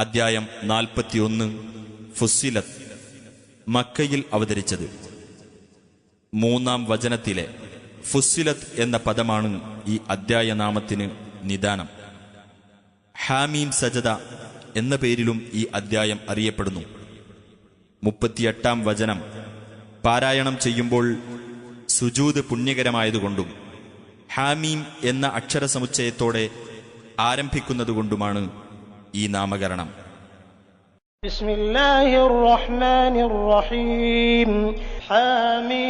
അദ്ധ്യായം 41 ഫുസ്സിലത്ത്. മക്കയിൽ അവതരിച്ചത്. 3-ാം വചനത്തിലെ ഫുസ്സിലത്ത് എന്ന പദമാണ് ഈ അദ്ധ്യായനാമത്തിന് നിദാനം. ഹാമീം സജദ എന്ന പേരിലും ഈ അദ്ധ്യായം അറിയപ്പെടുന്നു. 38-ാം വചനം പാരായണം ചെയ്യുമ്പോൾ സുജൂദ് പുണ്യകരമായതുകൊണ്ടും ഹാമീം എന്ന അക്ഷരസമുച്ചയത്തോടെ ആരംഭിക്കുന്നതുകൊണ്ടുമാണ് ഈ നാമകരണം. ബിസ്മില്ലാഹിർ റഹ്മാനിർ റഹീം. ഹാമീം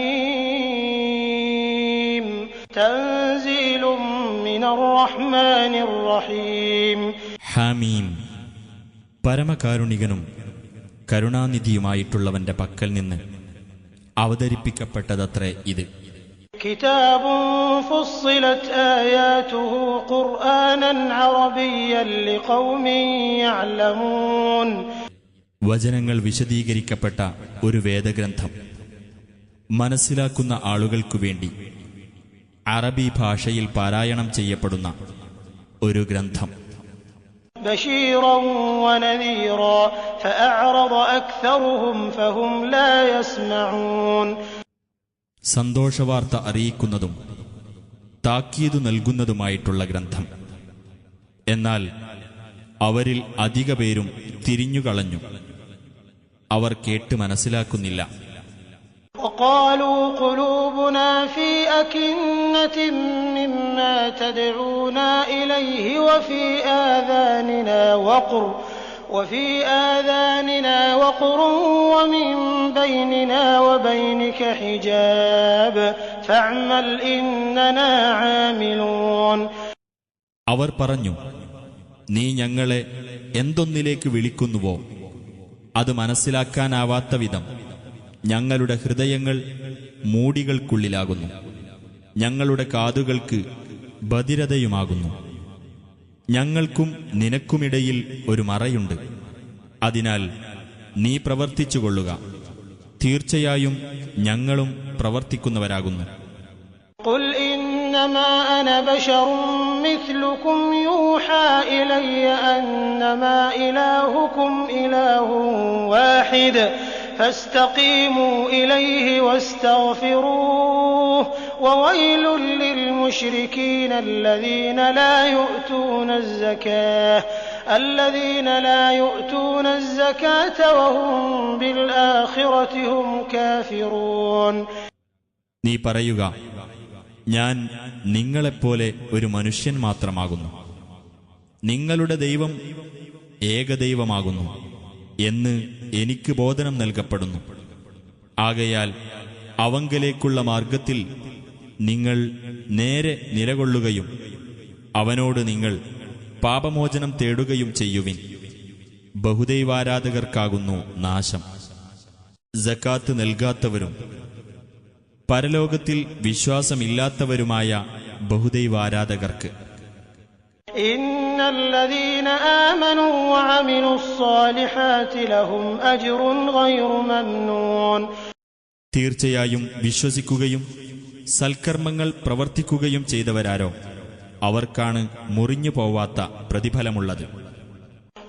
തൻസീലും മിനർ റഹ്മാനിർ റഹീം. ഹാമീം പരമകാരുണികനും കരുണാനിധിയുമായിട്ടുള്ളവന്റെ പക്കൽ നിന്ന് അവതരിപ്പിക്കപ്പെട്ടതത്രേ ഇത്. കിതാബുൻ ഫുസ്സിലത് ആയാതുഹു ഖുർആനൻ അറബിയ്യൻ ലിഖൗമിൻ യഅലമൂൻ. വചനങ്ങൾ വിശദീകരിക്കപ്പെട്ട ഒരു വേദഗ്രന്ഥം, മനസ്സിലാക്കുന്ന ആളുകൾക്കു വേണ്ടി അറബി ഭാഷയിൽ പാരായണം ചെയ്യപ്പെടുന്ന ഒരു ഗ്രന്ഥം. ബശീറൻ വനദീറാ ഫഅഅറദ അക്തറുഹും ഫഹും ലാ യസ്മഊൻ. സന്തോഷവാർത്ത അറിയിക്കുന്നതും താക്കീതു നൽകുന്നതുമായിട്ടുള്ള ഗ്രന്ഥം. എന്നാൽ അവരിൽ അധിക പേരും തിരിഞ്ഞുകളഞ്ഞു, അവർ കേട്ട് മനസ്സിലാക്കുന്നില്ല. وقالوا قلوبنا في أكنة مما تدعونا إليه وفي آذاننا وقر ومن بيننا وبينك حجاب فاعمل إننا عاملون. അവർ പറഞ്ഞു, നീ ഞങ്ങളെ എന്തൊന്നിലേക്ക് വിളിക്കുന്നുവോ അത് മനസ്സിലാക്കാനാവാത്ത വിധം ഞങ്ങളുടെ ഹൃദയങ്ങൾ മൂടികൾക്കുള്ളിലാകുന്നു, ഞങ്ങളുടെ കാതുകൾക്ക് ബധിരതയുമാകുന്നു. ഞങ്ങൾക്കും നിനക്കുമിടയിൽ ഒരു മറയുണ്ട്. അതിനാൽ നീ പ്രവർത്തിച്ചുകൊള്ളുക, തീർച്ചയായും ഞങ്ങളും പ്രവർത്തിക്കുന്നവരാകുന്നു. قل إنما أنا بشر مثلكم يوحى إلي أنما إلهكم إله واحد فاستقيموا إليه واستغفروه وويل للمشركين الذين لا يؤتون الزكاة وهم بالآخرة هم كافرون. നീ പറയുക, ഞാൻ നിങ്ങളെപ്പോലെ ഒരു മനുഷ്യൻ മാത്രമാകുന്നു, നിങ്ങളുടെ ദൈവം ഏകദൈവമാകുന്നു എന്ന് എനിക്ക് ബോധനം നൽകപ്പെടുന്നു. ആകയാൽ അവങ്കലേക്കുള്ള മാർഗത്തിൽ നിങ്ങൾ നേരെ നിലകൊള്ളുകയും അവനോട് നിങ്ങൾ പാപമോചനം തേടുകയും ചെയ്യുവിൻ. ബഹുദൈവാരാധകർക്കാകുന്നു നാശം. സകാത്ത് നൽകാത്തവരും പരലോകത്തിൽ വിശ്വാസമില്ലാത്തവരുമായ ബഹുദൈവാരാധകർക്ക് ഇന്നല്ലദീന ആമനൂ വഅമിലുസ്സാലിഹാതി ലഹും അജ്റുൻ ഗൈറു മംനൂൻ. തീർച്ചയായും വിശ്വസിക്കുകയും സൽക്കർമ്മങ്ങൾ പ്രവർത്തിക്കുകയും ചെയ്തവരാരോ അവർക്കാണ് മുറിഞ്ഞു പോവാത്ത പ്രതിഫലമുള്ളത്.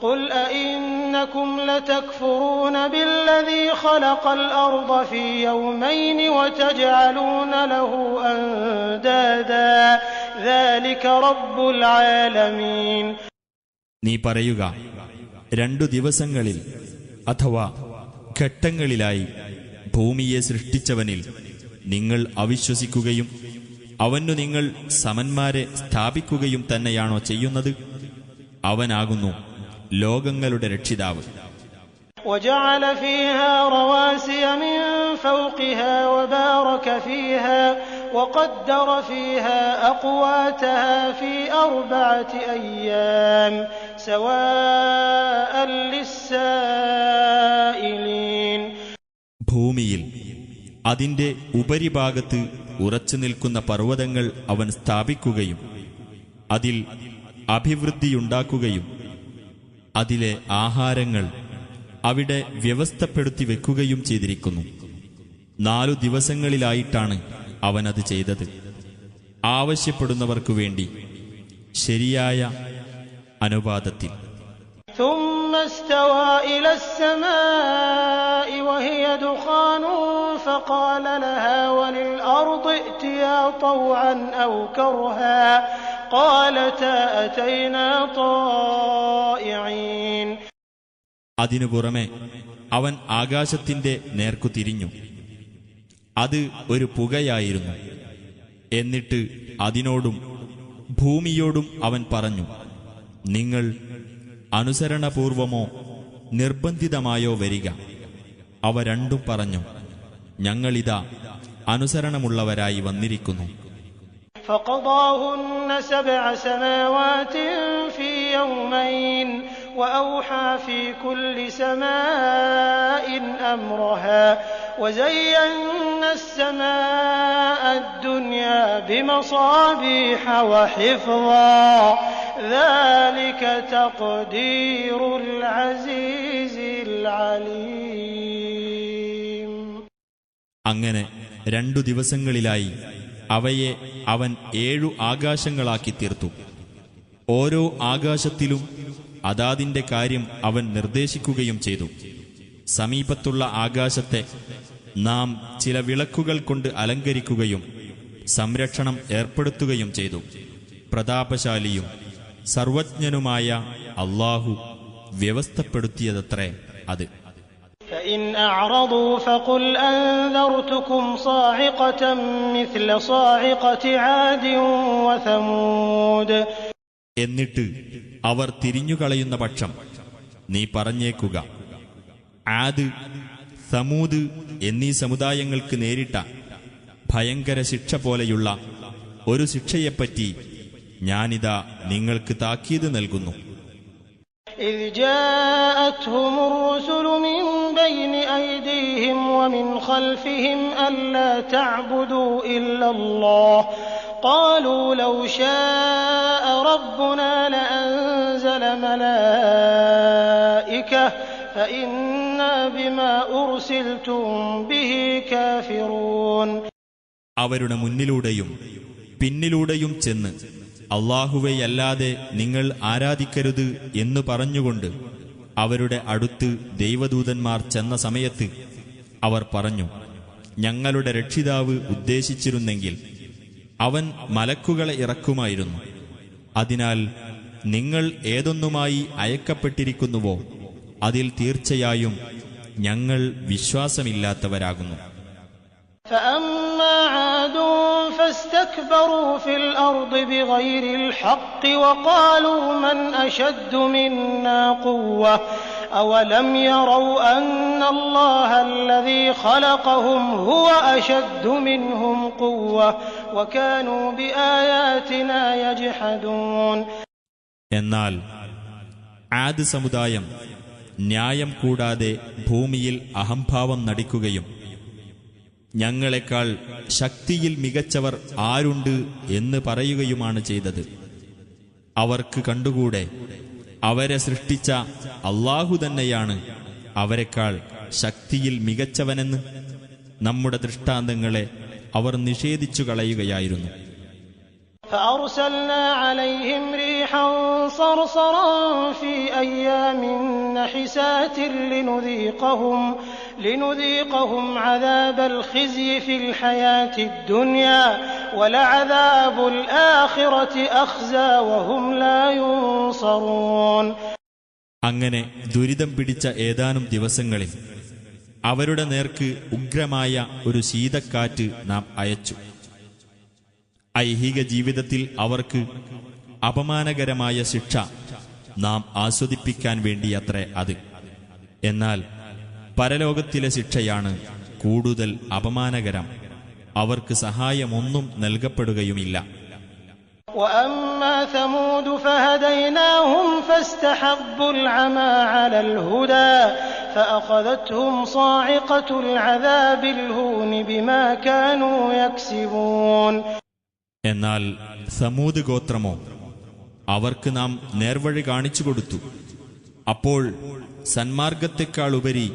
ഖുൽ അഇന്നകും ലതക്ഫുറൂന ബില്ലദീ ഖലഖൽ അർദ ഫീ യൗമൈനി വതജ്അലൂന ലഹു അൻദാദാ ദാലിക റബ്ബുൽ ആലമീൻ. നീ പറയുക, 2 ദിവസങ്ങളിൽ അഥവാ ഘട്ടങ്ങളിലായി ഭൂമിയെ സൃഷ്ടിച്ചവനിൽ നിങ്ങൾ അവിശ്വസിക്കുകയും അവനു നിങ്ങൾ സമന്മാരെ സ്ഥാപിക്കുകയും തന്നെയാണോ ചെയ്യുന്നത്? അവനാകുന്നു ലോകങ്ങളുടെ രക്ഷിതാവ്. وجعل فيها رواسي من فوقها وبارك فيها وقدر فيها أقواتها في 4 أيام سواء للسائلين. ഭൂമിയിൽ അതിന്റെ ഉപരിഭാഗത്ത് ഉറച്ചു നിൽക്കുന്ന പർവ്വതങ്ങൾ അവൻ സ്ഥാപിക്കുകയും അതിൽ അഭിവൃദ്ധിയുണ്ടാക്കുകയും അതിലെ ആഹാരങ്ങൾ അവിടെ വ്യവസ്ഥപ്പെടുത്തി വെക്കുകയും ചെയ്തിരിക്കുന്നു. 4 ദിവസങ്ങളിലായിട്ടാണ് അവനത് ചെയ്തത്. ആവശ്യപ്പെടുന്നവർക്കു വേണ്ടി ശരിയായ അനുപാതത്തിൽ. ثم استوى إلى السماء وهي دخان فقال لها وللأرض ائتيا طوعا أو كرها قالتا أتينا طائعين. അതിനു പുറമെ അവൻ ആകാശത്തിന്റെ നേർക്കു തിരിഞ്ഞു. അത് ഒരു പുകയായിരുന്നു. എന്നിട്ട് അതിനോടും ഭൂമിയോടും അവൻ പറഞ്ഞു, നിങ്ങൾ അനുസരണപൂർവമോ നിർബന്ധിതമായോ വരിക. അവ രണ്ടും പറഞ്ഞു, ഞങ്ങളിതാ അനുസരണമുള്ളവരായി വന്നിരിക്കുന്നു. فقضاهن 7 سماوات في يومين وأوحى في كل سماء أمرها وزينا السماء الدنيا بمصابيح وحفظا ذلك تقدير العزيز العليم. അങ്ങനെ 2 ദിവസങ്ങളിലായി അവയെ അവൻ 7 ആകാശങ്ങളാക്കി തീർത്തു. ഓരോ ആകാശത്തിലും അതാതിന്റെ കാര്യം അവൻ നിർദ്ദേശിക്കുകയും ചെയ്തു. സമീപത്തുള്ള ആകാശത്തെ നാം ചില വിളക്കുകൾ കൊണ്ട് അലങ്കരിക്കുകയും സംരക്ഷണം ഏർപ്പെടുത്തുകയും ചെയ്തു. പ്രതാപശാലിയും സർവജ്ഞനുമായ അല്ലാഹു വ്യവസ്ഥപ്പെടുത്തിയതത്രേ അത്. فإن أعرضوا فقل أنذرتكم صاعقة مثل صاعقة عاد وثمود. എന്നിട്ട് അവർ തിരിഞ്ഞുകളയുന്ന പക്ഷം നീ പറഞ്ഞേക്കുക, ആദ്, സമൂദ് എന്നീ സമുദായങ്ങൾക്ക് നേരിട്ട ഭയങ്കര ശിക്ഷ പോലെയുള്ള ഒരു ശിക്ഷയെപ്പറ്റി ഞാനിതാ നിങ്ങൾക്ക് താക്കീത് നൽകുന്നു. إذ جاءتهم الرسل من بين أيديهم ومن خلفهم ألا تعبدوا إلا الله قالوا لو شاء ربنا لأنزل ملائكة فإنا بما أرسلتم به كافرون. അവരുടെ മുന്നിലൂടെയും പിന്നിലൂടെയും ചെന്ന് അല്ലാഹുവെയല്ലാതെ നിങ്ങൾ ആരാധിക്കരുത് എന്ന് പറഞ്ഞുകൊണ്ട് അവരുടെ അടുത്ത് ദൈവദൂതന്മാർ ചെന്ന സമയത്ത് അവർ പറഞ്ഞു, ഞങ്ങളുടെ രക്ഷിതാവ് ഉദ്ദേശിച്ചിരുന്നെങ്കിൽ അവൻ മലക്കുകളെ ഇറക്കുമായിരുന്നു. അതിനാൽ നിങ്ങൾ ഏതൊന്നുമായി അയക്കപ്പെട്ടിരിക്കുന്നുവോ അതിൽ തീർച്ചയായും ഞങ്ങൾ വിശ്വാസമില്ലാത്തവരാകുന്നു. فأما عاد فاستكبروا في الأرض بغير الحق وقالوا من أشد منا قوة أولم يروا أن الله الذي خلقهم هو أشد منهم قوة وكانوا بآياتنا يجحدون. എന്നാൽ ആദ് സമുദായം ന്യായം കൂടാതെ ഭൂമിയിൽ അഹംഭാവം നടിക്കുകയും ഞങ്ങളെക്കാൾ ശക്തിയിൽ മികച്ചവർ ആരുണ്ട് എന്ന് പറയുകയുമാണ് ചെയ്തത്. അവർക്ക് കണ്ടുകൂടെ അവരെ സൃഷ്ടിച്ച അല്ലാഹു തന്നെയാണ് അവരെക്കാൾ ശക്തിയിൽ മികച്ചവനെന്ന്. നമ്മുടെ ദൃഷ്ടാന്തങ്ങളെ അവർ നിഷേധിച്ചു കളയുകയായിരുന്നു. فأرسلنا عليهم ريحا صرصرا في أيام نحسات لنذيقهم عذاب الخزي في الحياة الدنيا ولعذاب الآخرة أخزى وهم لا ينصرون. അങ്ങനെ ദുരിതം പിടിച്ച ഏതാനും ദിവസങ്ങളിൽ അവരുടെ നേർക്ക് ഉഗ്രമായ ഒരു ശീതക്കാറ്റ് നാം അയച്ചു. ഐഹിക ജീവിതത്തിൽ അവർക്ക് അപമാനകരമായ ശിക്ഷ നാം ആസ്വദിപ്പിക്കാൻ വേണ്ടിയത്രേ അത്. എന്നാൽ പരലോകത്തിലെ ശിക്ഷയാണ് കൂടുതൽ അപമാനകരം. അവർക്ക് സഹായമൊന്നും നൽകപ്പെടുകയുമില്ല. وأما ثمود فهديناهم فاستحبوا العمى على الهدى فأخذتهم صاعقة العذاب الهون بما كانوا يكسبون. എന്നാൽ സമൂദ് ഗോത്രമോ, അവർക്ക് നാം നേർവഴി കാണിച്ചു കൊടുത്തു. അപ്പോൾ സന്മാർഗത്തെക്കാളുപരി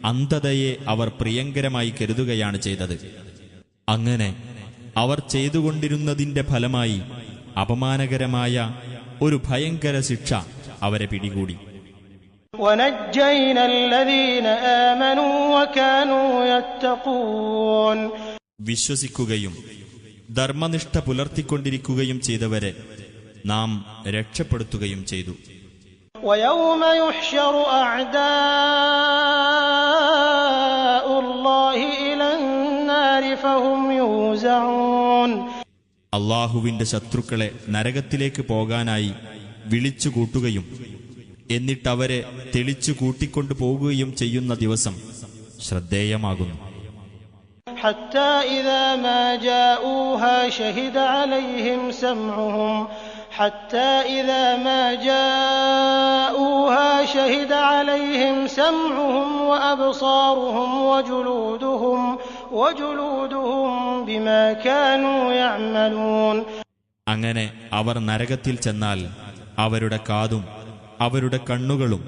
അന്ധതയെ അവർ പ്രിയങ്കരമായി കരുതുകയാണ് ചെയ്തത്. അങ്ങനെ അവർ ചെയ്തുകൊണ്ടിരുന്നതിന്റെ ഫലമായി അപമാനകരമായ ഒരു ഭയങ്കര ശിക്ഷ അവരെ പിടികൂടി. ونجينا الذين آمنوا وكانوا يتقون. വിശ്വസിക്കുകയും ധർമ്മനിഷ്ഠ പുലർത്തിക്കൊണ്ടിരിക്കുകയും ചെയ്തവരെ നാം രക്ഷപ്പെടുത്തുകയും ചെയ്തു. ويوم يحشر أعداء الله إلى النار فهم يوزعون. അള്ളാഹുവിന്റെ ശത്രുക്കളെ നരകത്തിലേക്ക് പോകാനായി വിളിച്ചുകൂട്ടുകയും എന്നിട്ടവരെ തെളിച്ചു കൂട്ടിക്കൊണ്ടു പോകുകയും ചെയ്യുന്ന ദിവസം ശ്രദ്ധേയമാകുന്നു. حتى إذا ما جاءوها شهد عليهم سمعهم حتى إذا ما جاءوها شهد عليهم سمعهم وأبصارهم وجلودهم بما كانوا يعملون. അങ്ങനെ അവർ നരകത്തിൽ ചെന്നാൽ അവരുടെ കാതും അവരുടെ കണ്ണുകളും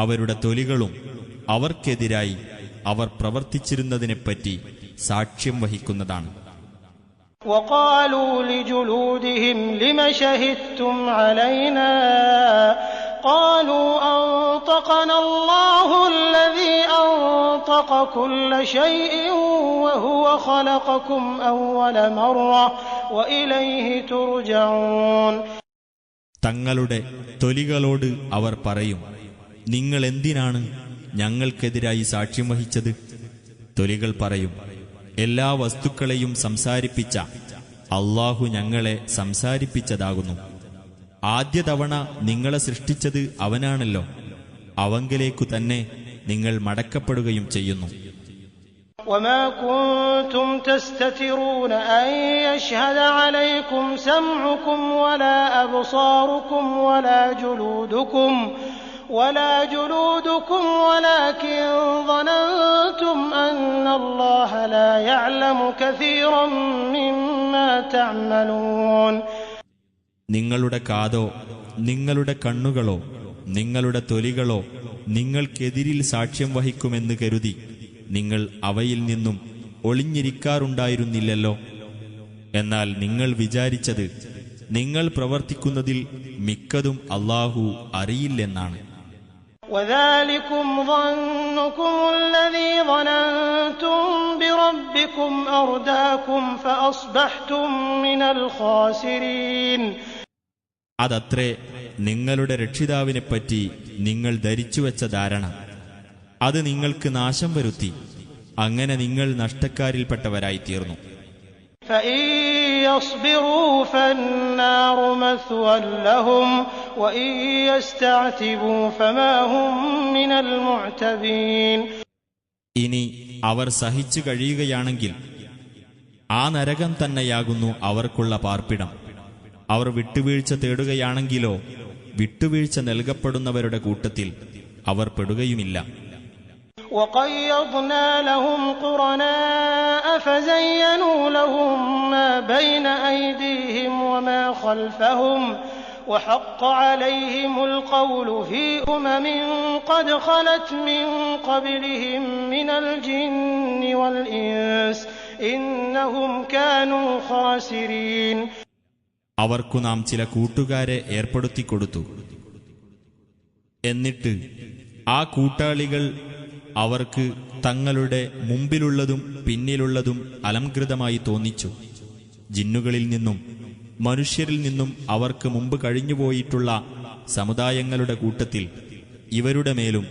അവരുടെ തൊലികളും അവർക്കെതിരായി അവർ പ്രവർത്തിച്ചിരുന്നതിനെപ്പറ്റി സാക്ഷ്യം വഹിക്കുന്നതാണ്. وقالوا لجلودهم لم شهدتم علينا قالوا أنطقنا الله الذي أنطق كل شيء وهو خلقكم أول مرة وإليه ترجعون. തങ്ങളുടെ തൊലികളോട് അവർ പറയും, നിങ്ങൾ എന്തിനാണ് ഞങ്ങൾക്കെതിരായി സാക്ഷ്യം വഹിച്ചത്? തൊലികൾ പറയും, എല്ലാ വസ്തുക്കളെയും സംസാരിപ്പിച്ച അള്ളാഹു ഞങ്ങളെ സംസാരിപ്പിച്ചതാകുന്നു. ആദ്യ തവണ നിങ്ങളെ സൃഷ്ടിച്ചത് അവനാണല്ലോ, അവങ്കലേക്കു തന്നെ നിങ്ങൾ മടക്കപ്പെടുകയും ചെയ്യുന്നു. وما كنتم تستترون أن يشهد عليكم سمعكم ولا أبصاركم ولا جلودكم ولكن ظننتم أن الله لا يعلم كثيرا مما تعملون. നിങ്ങളുടെ കാതോ നിങ്ങളുടെ കണ്ണുകളോ നിങ്ങളുടെ തൊലികളോ നിങ്ങൾക്കെതിരിൽ സാക്ഷ്യം വഹിക്കുമെന്ന് കരുതി നിങ്ങൾ അവയിൽ നിന്നും ഒളിഞ്ഞിരിക്കാറുണ്ടായിരുന്നില്ലല്ലോ. എന്നാൽ നിങ്ങൾ വിചാരിച്ചത് നിങ്ങൾ പ്രവർത്തിക്കുന്നതിൽ മിക്കതും അല്ലാഹു അറിയില്ലെന്നാണ്. وذلكم ظنكم الذي ظننتم بربكم أرداكم فأصبحتم من الخاسرين. അതത്രേ നിങ്ങളുടെ രക്ഷിതാവിനെപ്പറ്റി നിങ്ങൾ ധരിച്ചുവെച്ച ധാരണ. അത് നിങ്ങൾക്ക് നാശം വരുത്തി. അങ്ങനെ നിങ്ങൾ നഷ്ടക്കാരിൽപ്പെട്ടവരായിത്തീർന്നു. فإن يصبروا فالنار مثوى لهم وإن يستعتبوا فما هم من المعتبين. ഇനി അവർ സഹിച്ചു കഴിയുകയാണെങ്കിൽ ആ നരകം തന്നെയാകുന്നു അവർക്കുള്ള പാർപ്പിടം. അവർ വിട്ടുവീഴ്ച തേടുകയാണെങ്കിലോ വിട്ടുവീഴ്ച നൽകപ്പെടുന്നവരുടെ കൂട്ടത്തിൽ അവർ പെടുകയുമില്ല. وقيضنا لهم قرناء فزينوا لهم ما بين أيديهم وما خلفهم وحق عليهم القول في أمم قد خلت من قبلهم من الجن والإنس إنهم كانوا خاسرين. അവർക്കു നാം ചില കൂട്ടുകാരെ ഏർപ്പെടുത്തിക്കൊടുത്തു. എന്നിട്ട് ആ കൂട്ടാളികൾ അവർക്ക് തങ്ങളുടെ മുമ്പിലുള്ളതും പിന്നിലുള്ളതും അലംകൃതമായി തോന്നിച്ചു. ജിന്നുകളിൽ നിന്നും മനുഷ്യരിൽ നിന്നും അവർക്ക് മുമ്പ് കഴിഞ്ഞുപോയിട്ടുള്ള സമുദായങ്ങളുടെ കൂട്ടത്തിൽ ഇവരുടെ മേലും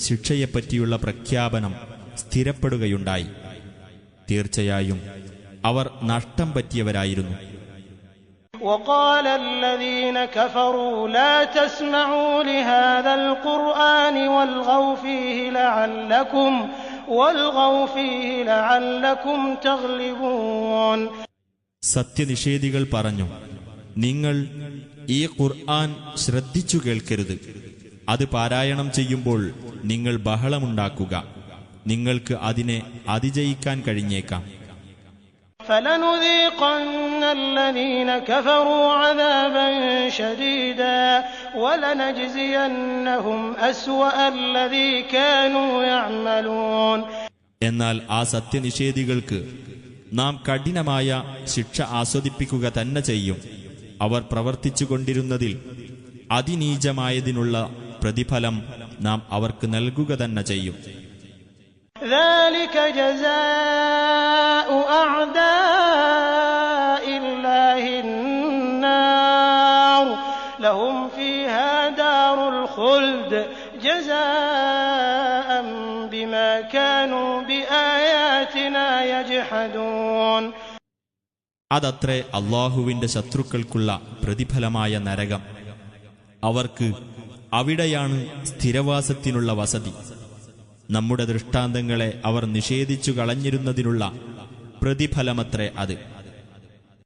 ശിക്ഷയെപ്പറ്റിയുള്ള പ്രഖ്യാപനം സ്ഥിരപ്പെടുകയുണ്ടായി. തീർച്ചയായും അവർ നഷ്ടം പറ്റിയവരായിരുന്നു. وقال الذين كفروا لا تسمعوا لهذا القرآن والغوا فيه لعلكم تغلبون. സത്യനിഷേധികൾ പറഞ്ഞു, നിങ്ങൾ ഈ ഖുർആൻ ശ്രദ്ധിച്ചു കേൾക്കരുത്. അത് പാരായണം ചെയ്യുമ്പോൾ നിങ്ങൾ ബഹളമുണ്ടാക്കുക. നിങ്ങൾക്ക് അതിനെ അതിജയിക്കാൻ കഴിഞ്ഞേക്കാം. فلنذيقن الذين كفروا عذابا شديدا ولنجزينهم أسوأ الذي كانوا يعملون. എന്നാൽ ആ സത്യനിഷേധികൾക്ക് നാം കഠിനമായ ശിക്ഷ ആസ്വദിപ്പിക്കുക തന്നെ ചെയ്യും. അവർ പ്രവർത്തിച്ചുകൊണ്ടിരുന്നതിൽ അതിനീചമായതിനുള്ള പ്രതിഫലം നാം അവർക്ക് നൽകുക തന്നെ ചെയ്യും. ذلك جزاء أعداء الله النار لهم فيها دار الخلد جزاء بما كانوا بآياتنا يجحدون. അതത്രേ അള്ളാഹുവിന്റെ ശത്രുക്കൾക്കുള്ള പ്രതിഫലമായ നരകം. അവർക്ക് അവിടെയാണ് സ്ഥിരവാസത്തിനുള്ള വസതി. നമ്മുടെ ദൃഷ്ടാന്തങ്ങളെ അവർ നിഷേധിച്ചു കളഞ്ഞിരുന്നതിനുള്ള പ്രതിഫലമത്രേ അത്.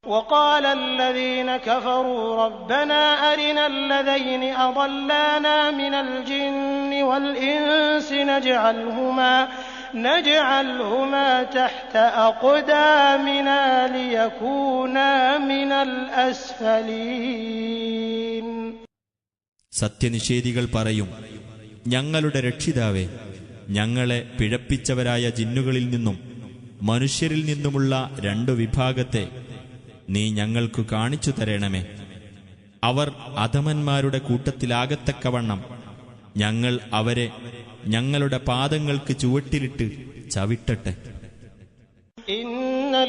وقال الذين كفروا ربنا أرنا الذين أضلانا من الجن والإنس نجعلهما تحت أقدامنا ليكونا من الأسفلين. സത്യനിഷേധികൾ പറയും, ഞങ്ങളുടെ രക്ഷിതാവേ, ഞങ്ങളെ പിഴപ്പിച്ചവരായ ജിന്നുകളിൽ നിന്നും മനുഷ്യരിൽ നിന്നുമുള്ള 2 വിഭാഗത്തെ നീ ഞങ്ങൾക്കു കാണിച്ചു തരണമേ. അവർ അധമന്മാരുടെ കൂട്ടത്തിലാകത്തക്കവണ്ണം ഞങ്ങൾ അവരെ ഞങ്ങളുടെ പാദങ്ങൾക്ക് ചുവട്ടിലിട്ട് ചവിട്ടട്ടെ.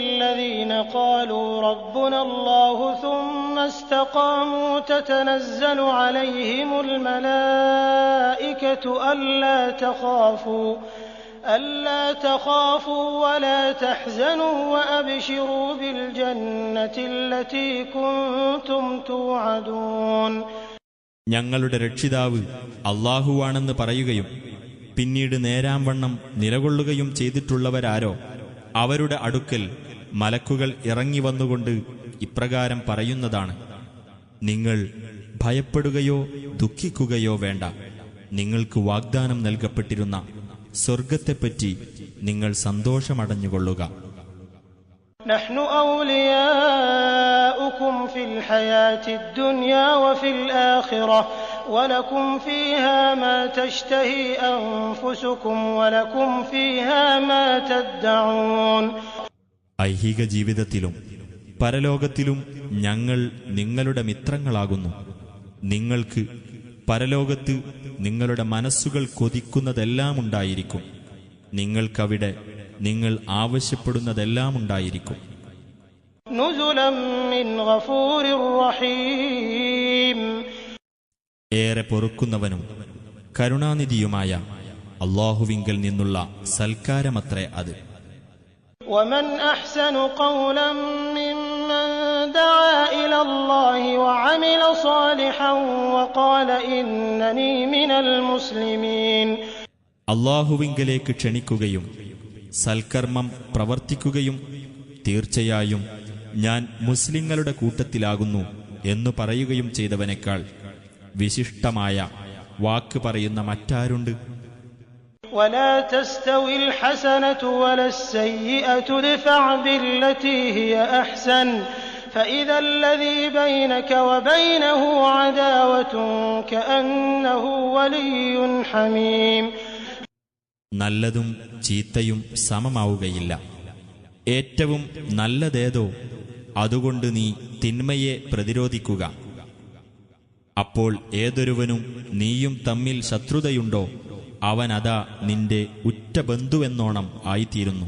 الذين قالوا ربنا الله ثم استقاموا تتنزل عليهم الملائكة ألا تخافوا ولا تحزنوا وأبشروا بالجنة التي كنتم توعدون. ഞങ്ങളുടെ രക്ഷിതാവ് അല്ലാഹുവാണെന്ന് പറയുകയും പിന്നീട് നേരാംവണ്ണം നിലകൊള്ളുകയും ചെയ്തിട്ടുള്ളവരാരോ അവരുടെ അടുക്കൽ മലക്കുകൾ ഇറങ്ങി വന്നുകൊണ്ട് ഇപ്രകാരം പറയുന്നതാണ്: നിങ്ങൾ ഭയപ്പെടുകയോ ദുഃഖിക്കുകയോ വേണ്ട. നിങ്ങൾക്ക് വാഗ്ദാനം നൽകപ്പെട്ടിരുന്ന സ്വർഗത്തെപ്പറ്റി നിങ്ങൾ സന്തോഷമടഞ്ഞുകൊള്ളുക. نحن أولياؤكم في الحياة الدنيا وفي الآخرة ولكم فيها ما تشتهي أنفسكم ولكم فيها ما تدعون. ഐഹിക ജീവിതത്തിലും പരലോകത്തിലും ഞങ്ങൾ നിങ്ങളുടെ മിത്രങ്ങളാകുന്നു. നിങ്ങൾക്ക് പരലോകത്ത് നിങ്ങളുടെ മനസ്സുകൾ കൊതിക്കുന്നതെല്ലാം ഉണ്ടായിരിക്കും. നിങ്ങൾക്കവിടെ നിങ്ങൾ ആവശ്യപ്പെടുന്നതെല്ലാം ഉണ്ടായിരിക്കും. നുസുലൻ മിൻ ഗഫൂരിർ റഹീം. ഏറെ പൊറുക്കുന്നവനും കരുണാനിധിയുമായ അല്ലാഹുവിങ്കൽ നിന്നുള്ള സൽക്കാരമത്രേ അത്. വമൻ അഹ്സനു ഖൗലൻ മിമ്മൻ ദഅ ഇലല്ലാഹി വഅമില സാലിഹൻ വഖാല ഇന്നനീ മിനൽ മുസ്ലിമീൻ. അല്ലാഹുവിങ്കലേക്ക് ക്ഷണിക്കുകയും സൽക്കർമ്മം പ്രവർത്തിക്കുകയും തീർച്ചയായും ഞാൻ മുസ്ലിങ്ങളുടെ കൂട്ടത്തിലാകുന്നു എന്നു പറയുകയും ചെയ്തവനേക്കാൾ വിശിഷ്ടമായ വാക്ക് പറയുന്ന മറ്റാരുണ്ട്? ولا تستوي الحسنة ولا السيئة ادفع بالتي هي أحسن فإذا الذي بينك وبينه عداوة كأنه ولي حميم. നല്ലതും ചീത്തയും സമമാവുകയില്ല. ഏറ്റവും നല്ലതേതോ അതുകൊണ്ട് നീ തിന്മയെ പ്രതിരോധിക്കുക. അപ്പോൾ ഏതൊരുവനും നീയും തമ്മിൽ ശത്രുതയുണ്ടോ അവനതാ നിന്റെ ഉറ്റ ബന്ധുവെന്നോണം ആയിത്തീരുന്നു.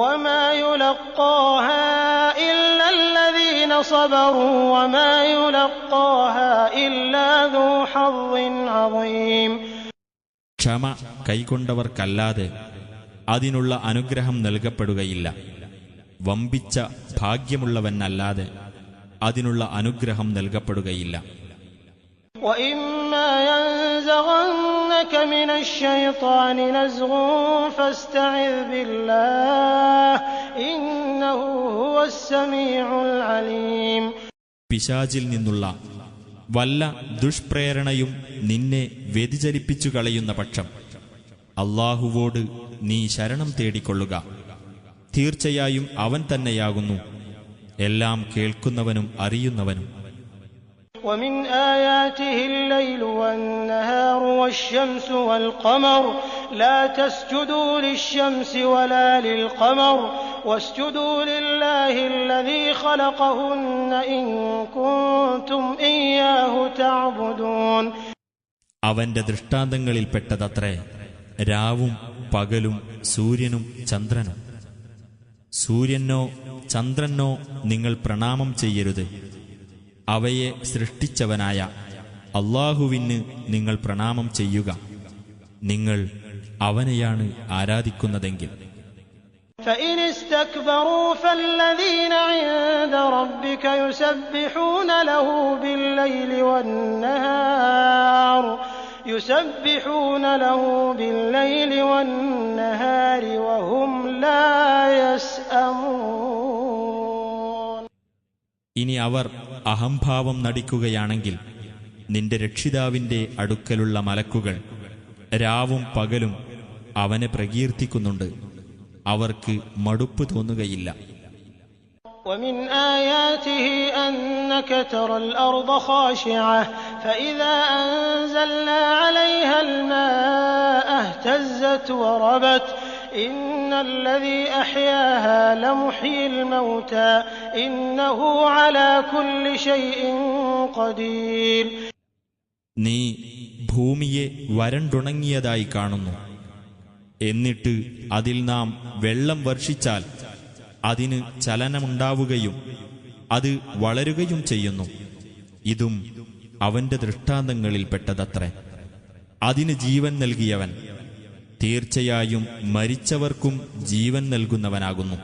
وما يلقاها إلا الذين صبروا وما يلقاها إلا ذو حظ عظيم. ക്ഷമ കൈക്കൊണ്ടവർക്കല്ലാതെ അതിനുള്ള അനുഗ്രഹം നൽകപ്പെടുകയില്ല. വമ്പിച്ച ഭാഗ്യമുള്ളവനല്ലാതെ അതിനുള്ള അനുഗ്രഹം നൽകപ്പെടുകയില്ല. وإما ينزغنك من الشيطان نزغ فاستعذ بالله إنه هو السميع العليم. പിശാചിൽ നിന്നുള്ള വല്ല ദുഷ്പ്രേരണയും നിന്നെ വ്യതിചലിപ്പിച്ചു കളയുന്ന പക്ഷം അല്ലാഹുവോട് നീ ശരണം തേടിക്കൊള്ളുക. തീർച്ചയായും അവൻ തന്നെയാകുന്നു എല്ലാം കേൾക്കുന്നവനും അറിയുന്നവനും. ومن آياته الليل والنهار والشمس والقمر لا تسجدوا للشمس ولا للقمر واسجدوا لله الذي خلقهن إن كنتم إياه تعبدون. അവന്റെ ദൃഷ്ടാന്തങ്ങളിൽപ്പെട്ടതത്രേ രാവും പകലും സൂര്യനും ചന്ദ്രനും. സൂര്യനോ ചന്ദ്രനോ നിങ്ങൾ പ്രണാമം ചെയ്യരുത്. അവയെ സൃഷ്ടിച്ചവനായ അല്ലാഹുവിന് നിങ്ങൾ പ്രണാമം ചെയ്യുക, നിങ്ങൾ അവനെയാണ് ആരാധിക്കുന്നതെങ്കിൽ. فإن استكبروا فالذين عند ربك يسبحون له بالليل والنهار وهم لا يسأمون. ഇനി അവർ അഹംഭാവം നടിക്കുകയാണെങ്കിൽ നിന്റെ രക്ഷിതാവിന്റെ അടുക്കലുള്ള മലക്കുകൾ രാവും പകലും അവനെ പ്രകീർത്തിക്കുന്നുണ്ട്, അവർക്ക് മടുപ്പ് തോന്നുകയില്ല. ومن آياته أنك ترى الأرض خاشعة فإذا أنزلنا عليها الماء اهتزت وربت إن الذي أحياها لمحيي الموتى إنه على كل شيء قدير. നീ ഭൂമിയെ വരണ്ടുണങ്ങിയതായി കാണുന്നു. എന്നിട്ട് അതിൽ നാം വെള്ളം വർഷിച്ചാൽ അതിന് ചലനമുണ്ടാവുകയും അത് വളരുകയും ചെയ്യുന്നു. ഇതും അവന്റെ ദൃഷ്ടാന്തങ്ങളിൽപ്പെട്ടതത്രേ. അതിന് ജീവൻ നൽകിയവൻ തീർച്ചയായും മരിച്ചവർക്കും ജീവൻ നൽകുന്നവനാകുന്നു.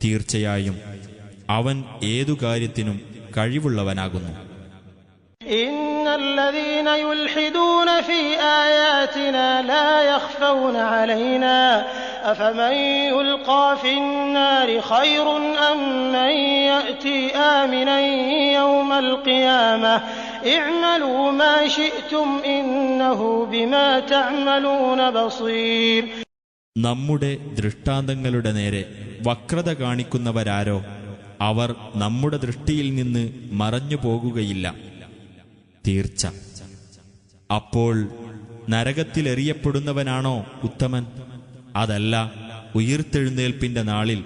തീർച്ചയായും അവൻ ഏതു കാര്യത്തിനും കഴിവുള്ളവനാകുന്നു. إن الذين يلحدون في آياتنا لا يخفون علينا أفمن يلقى في النار خير أم من يأتي آمنا يوم القيامة اعملوا ما شئتم إنه بما تعملون بصير. നമ്മുടെ ദൃഷ്ടാന്തങ്ങളുടെ നേരെ വക്രത കാണിക്കുന്നവരാരോ അവർ നമ്മുടെ ദൃഷ്ടിയിൽ നിന്ന് മറഞ്ഞു പോകുകയില്ല. തീർച്ച അപ്പോൾ നരകത്തിലെറിയപ്പെടുന്നവനാണോ ഉത്തമൻ? അതല്ല ഉയിർത്തെഴുന്നേൽപ്പിന്റെ നാളിൽ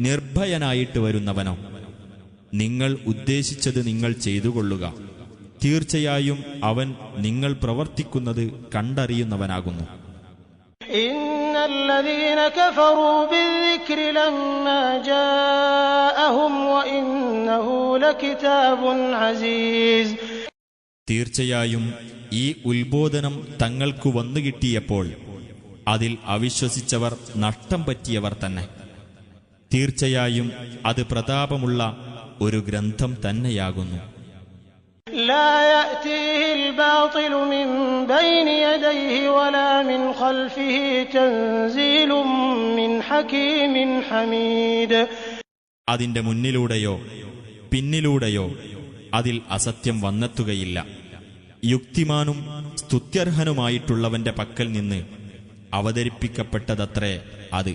നിർഭയനായിട്ട് വരുന്നവനോ? നിങ്ങൾ ഉദ്ദേശിച്ചത് നിങ്ങൾ ചെയ്തുകൊള്ളുക, തീർച്ചയായും അവൻ നിങ്ങൾ പ്രവർത്തിക്കുന്നത് കണ്ടറിയുന്നവനാകുന്നു. الذين كفروا بالذكر لما جاءهم وإنه لكتاب عزيز. തീർച്ചയായും ഈ ഉത്ബോധനം തങ്ങൾക്കു വന്നുകിട്ടിയപ്പോൾ അതിൽ അവിശ്വസിച്ചവർ നഷ്ടം പറ്റിയവർ തന്നെ. തീർച്ചയായും അത് പ്രതാപമുള്ള ഒരു ഗ്രന്ഥം തന്നെയാകുന്നു. لا يأتيه الباطل من بين يديه ولا من خلفه تنزيل من حكيم حميد. അതിന്റെ മുന്നിലൂടെയോ പിന്നിലൂടെയോ അതിൽ അസത്യം വന്നെത്തുകയില്ല. യുക്തിമാനും സ്തുത്യർഹനുമായിട്ടുള്ളവന്റെ പക്കൽ നിന്ന് അവതരിപ്പിക്കപ്പെട്ടതത്രേ അത്.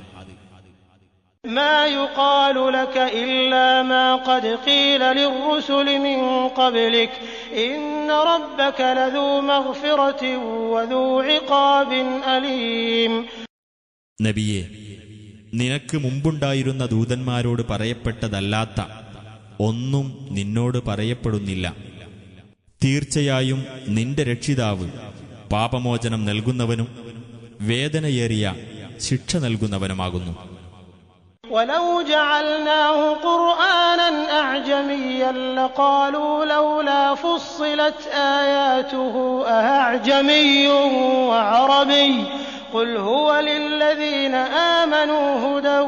ما يقال لك إلا ما قد قيل للرسل من قبلك إن ربك لذو مغفرة وذو عقاب أليم. നബിയെ, നിനക്ക് മുമ്പുണ്ടായിരുന്ന ദൂതന്മാരോട് പറയപ്പെട്ടതല്ലാത്ത ഒന്നും നിന്നോട് പറയപ്പെടുന്നില്ല. തീർച്ചയായും നിന്റെ രക്ഷിതാവ് പാപമോചനം നൽകുന്നവനും വേദനയേറിയ ശിക്ഷ നൽകുന്നവനുമാകുന്നു. ولو جعلناه قرآنا أعجميا لقالوا لولا فصلت آياته أأعجمي وعربي قل هو للذين آمنوا هدى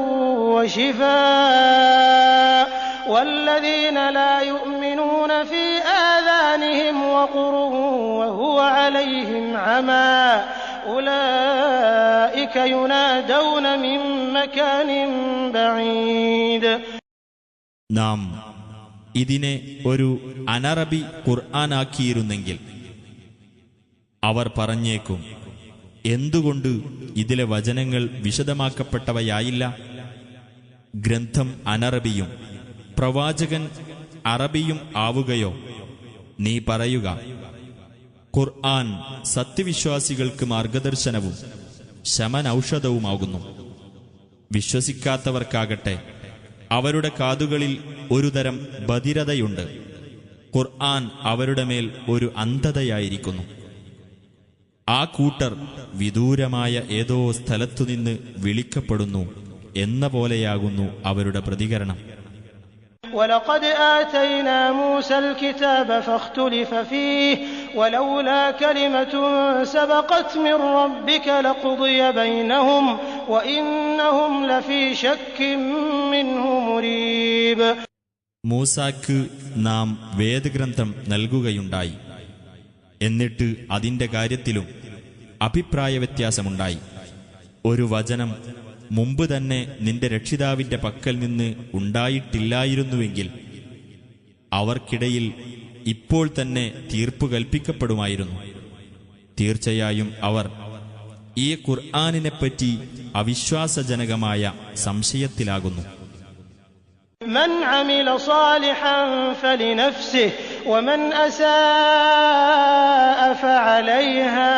وشفاء والذين لا يؤمنون في آذانهم وقر وهو عليهم عمى أولئك ينادون من مكان بعيد. നാം ഇതിനെ ഒരു അനറബി ഖുർആനാക്കിയിരുന്നെങ്കിൽ അവർ പറഞ്ഞേക്കും, എന്തുകൊണ്ട് ഇതിലെ വചനങ്ങൾ വിശദമാക്കപ്പെട്ടവയായില്ല? ഗ്രന്ഥം അനറബിയും പ്രവാചകൻ അറബിയും ആവുകയോ? നീ പറയുക, ഖുർആൻ സത്യവിശ്വാസികൾക്ക് മാർഗദർശനവും ശമനൌഷധവുമാകുന്നു. വിശ്വസിക്കാത്തവർക്കാകട്ടെ അവരുടെ കാതുകളിൽ ഒരുതരം ബധിരതയുണ്ട്. ഖുർആൻ അവരുടെ മേൽ ഒരു അന്ധതയായിരിക്കുന്നു. ആ കൂട്ടർ വിദൂരമായ ഏതോ സ്ഥലത്തുനിന്ന് വിളിക്കപ്പെടുന്നു എന്ന പോലെയാകുന്നു അവരുടെ പ്രതികരണം. وَلَقَدْ آتَيْنَا مُوسَى الْكِتَابَ فَاخْتُلِفَ فِيهِ وَلَوْلَا كَلِمَةٌ سَبَقَتْ مِنْ رَبِّكَ لَقُضِيَ بَيْنَهُمْ وَإِنَّهُمْ لَفِي شَكٍّ مِّنْهُ مُرِيبٍ. മൂസാക്ക് നാം വേദഗ്രന്ഥം നൽകുകയുണ്ടായി. എന്നിട്ട് അതിന്റെ കാര്യത്തിലും അഭിപ്രായ വ്യത്യാസമുണ്ടായി. ഒരു വചനം മുമ്പ് തന്നെ നിന്റെ രക്ഷിതാവിന്റെ പക്കൽ നിന്ന് ഉണ്ടായിട്ടില്ലായിരുന്നുവെങ്കിൽ അവർക്കിടയിൽ ഇപ്പോൾ തന്നെ തീർപ്പു കൽപ്പിക്കപ്പെടുമായിരുന്നു. തീർച്ചയായും അവർ ഈ ഖുർആനിനെപ്പറ്റി അവിശ്വാസജനകമായ സംശയത്തിലാകുന്നു. مَنْ عَمِلَ صَالِحًا فَلِنَفْسِهِ وَمَنْ أَسَاءَ فَعَلَيْهَا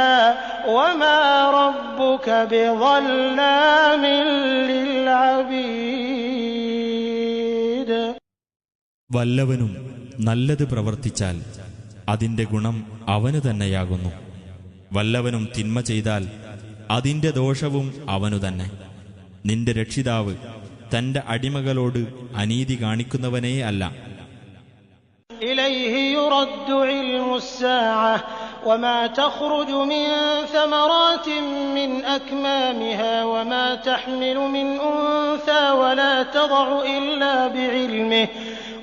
وَمَا رَبُّكَ بِظَلَّامٍ لِلْعَبِيدِ. വല്ലവനും നല്ലത് പ്രവർത്തിച്ചാൽ അതിന്റെ ഗുണം അവനു തന്നെയാകുന്നു. വല്ലവനും തിന്മ ചെയ്താൽ അതിന്റെ ദോഷവും അവനു തന്നെ. നിന്റെ രക്ഷിതാവ് തന്റെ അടിമകളോട് അനീതി കാണിക്കുന്നവനേ അല്ല. إليه يرد علم الساعة وما تخرج من ثمرات من أكمامها وما تحمل من أنثى ولا تضع إلا بعلمه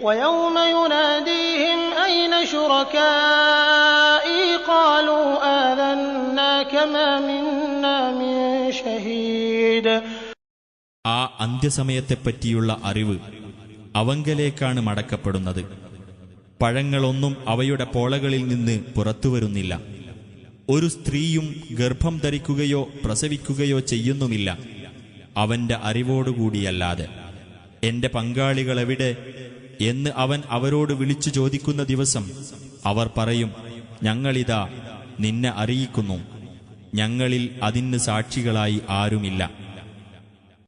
ويوم يناديهم أين شركائي قالوا آذناك ما منا من شهيد. ആ അന്ത്യസമയത്തെപ്പറ്റിയുള്ള അറിവ് അവങ്കലേക്കാണ് മടക്കപ്പെടുന്നത്. പഴങ്ങളൊന്നും അവയുടെ പോളകളിൽ നിന്ന് പുറത്തുവരുന്നില്ല. ഒരു സ്ത്രീയും ഗർഭം ധരിക്കുകയോ പ്രസവിക്കുകയോ ചെയ്യുന്നുമില്ല അവന്റെ അറിവോടുകൂടിയല്ലാതെ. എന്റെ പങ്കാളികളെവിടെ എന്ന് അവൻ അവരോട് വിളിച്ചു ചോദിക്കുന്ന ദിവസം അവർ പറയും, ഞങ്ങളിതാ നിന്നെ അറിയിക്കുന്നു, ഞങ്ങളിൽ അതിന് സാക്ഷികളായി ആരുമില്ല.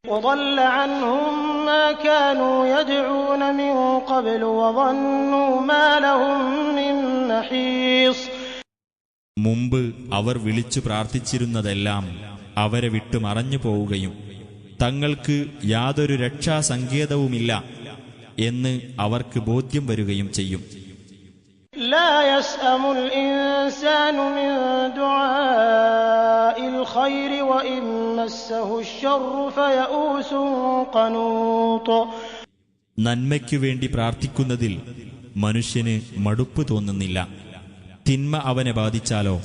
وضل عنهم ما كانوا يدعون من قبل وظنوا ما لهم من محيص. മുമ്പ് അവർ വിളിച്ചു പ്രാർത്ഥിച്ചിരുന്നതെല്ലാം അവരെ വിട്ടു മറഞ്ഞു പോവുകയും തങ്ങൾക്ക് യാതൊരു രക്ഷാസങ്കേതവുമില്ല എന്ന് അവർക്ക് ബോധ്യം വരികയും ചെയ്യും. لا يسأم الإنسان من دعاء الخير وإن مسه الشر فيئوس قنوط. നന്മയ്ക്കു വേണ്ടി പ്രാർത്ഥിക്കുന്നതിൽ മനുഷ്യന് മടുപ്പ് തോന്നുന്നില്ല. തിന്മ അവനെ ബാധിച്ചാലോ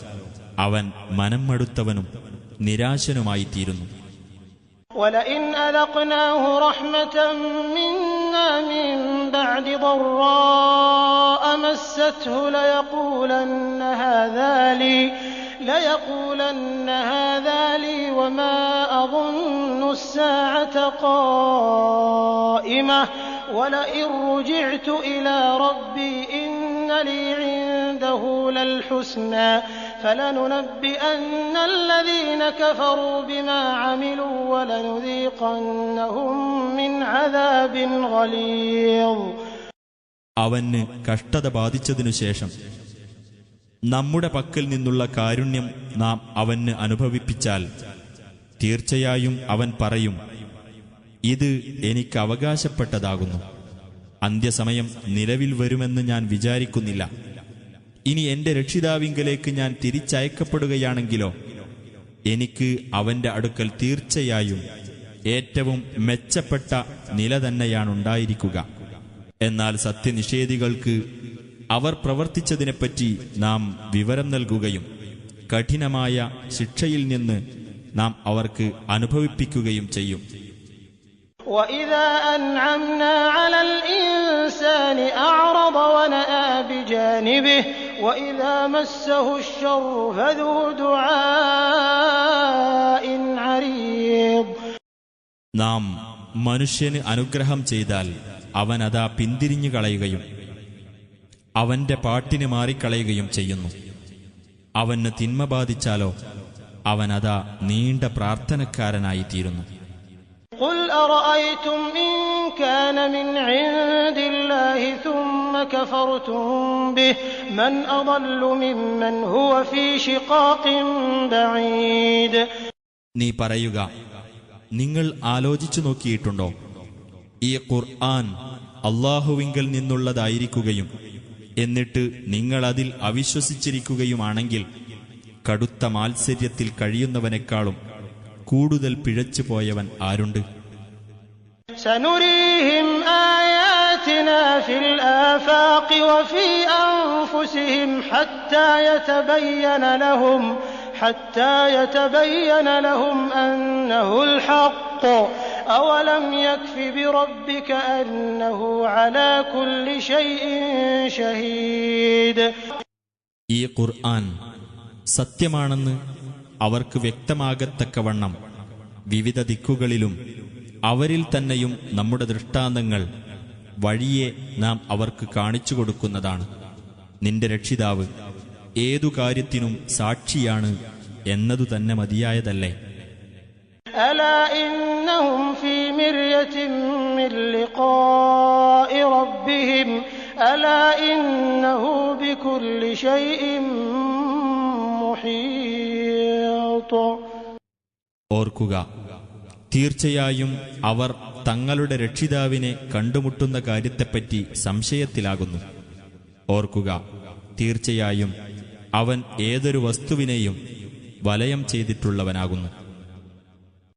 അവൻ മനം മടുത്തവനും നിരാശനുമായിത്തീരുന്നു. ولئن أذقناه رحمة منا من بعد ضراء مسته ليقولن هذا لي وما أظن الساعة قائمة ولئن رجعت إلى ربي إن لي عنده للحسنى فلننبئن الذين كفروا بما عملوا ولنذيقنهم من عذاب غليظ. അവന് കഷ്ടത ബാധിച്ചതിനുശേഷം നമ്മുടെ പക്കൽ നിന്നുള്ള കാരുണ്യം നാം അവന് അനുഭവിപ്പിച്ചാൽ തീർച്ചയായും അവൻ പറയും, ഇത് എനിക്ക് അവകാശപ്പെട്ടതാകുന്നു. അന്ത്യസമയം നിലവിൽ വരുമെന്ന് ഞാൻ വിചാരിക്കുന്നില്ല. ഇനി എന്റെ രക്ഷിതാവിങ്കലേക്ക് ഞാൻ തിരിച്ചയക്കപ്പെടുകയാണെങ്കിലോ എനിക്ക് അവന്റെ അടുക്കൽ തീർച്ചയായും ഏറ്റവും മെച്ചപ്പെട്ട നില തന്നെയാണുണ്ടായിരിക്കുക. എന്നാൽ സത്യനിഷേധികൾക്ക് അവർ പ്രവർത്തിച്ചതിനെപ്പറ്റി നാം വിവരം നൽകുകയും കഠിനമായ ശിക്ഷയിൽ നിന്ന് നാം അവർക്ക് അനുഭവിപ്പിക്കുകയും ചെയ്യും. وَإِذَا أَنْعَمْنَا عَلَى الْإِنسَانِ أَعْرَضَ وَنَأَىٰ بِجَانِبِهِ وَإِذَا مَسَّهُ الشَّرُّ فَذُو دُعَاءٍ عَرِيضٍ. നാം മനുഷ്യന് അനുഗ്രഹം ചെയ്താൽ അവനതാ പിന്തിരിഞ്ഞു കളയുകയും അവന്റെ പാട്ടിന് മാറിക്കളയുകയും ചെയ്യുന്നു. അവന് തിന്മ ബാധിച്ചാലോ അവനതാ നീണ്ട പ്രാർത്ഥനക്കാരനായിത്തീരുന്നു. قُلْ أَرَأَيْتُمْ إِن كان من عند الله ثم كفرتم به من أضل ممن هو في شقاق بعيد. നീ പറയുക, നിങ്ങൾ ആലോചിച്ചു നോക്കിയിട്ടുണ്ടോ, ഈ ഖുർആൻ അല്ലാഹുവിങ്കൽ നിന്നുള്ളതായിരിക്കുകയും എന്നിട്ട് നിങ്ങൾ അതിൽ അവിശ്വസിച്ചിരിക്കുകയുമാണെങ്കിൽ കടുത്ത മാത്സര്യത്തിൽ കഴിയുന്നവനേക്കാളും കൂടുതൽ പിഴച്ചു പോയവൻ ആരുണ്ട്? سنريهم آياتنا في الآفاق وفي أنفسهم حتى يتبين لهم أنه الحق أولم يكف بربك أنه على كل شيء شهيد. ഈ ഖുർആൻ സത്യമാണെന്ന് അവർക്ക് വ്യക്തമാകത്തക്കവണ്ണം വിവിധ ദിക്കുകളിലും അവരിൽ തന്നെയും നമ്മുടെ ദൃഷ്ടാന്തങ്ങൾ വഴിയെ നാം അവർക്ക് കാണിച്ചു കൊടുക്കുന്നതാണ്. നിന്റെ രക്ഷിതാവ് ഏതു കാര്യത്തിനും സാക്ഷിയാണ് എന്നതു തന്നെ മതിയായതല്ലേ? ألا إنهم في مرية من لقاء ربهم ألا إنه بكل شيء محيط. ഓർക്കുക, തീർച്ചയായും അവർ തങ്ങളുടെ രക്ഷിതാവിനെ കണ്ടുമുട്ടുന്ന കാര്യത്തെപ്പറ്റി സംശയത്തിലാകുന്നു. ഓർക്കുക, തീർച്ചയായും അവൻ ഏതൊരു വസ്തുവിനെയും വലയം ചെയ്തിട്ടുള്ളവനാകുന്നു.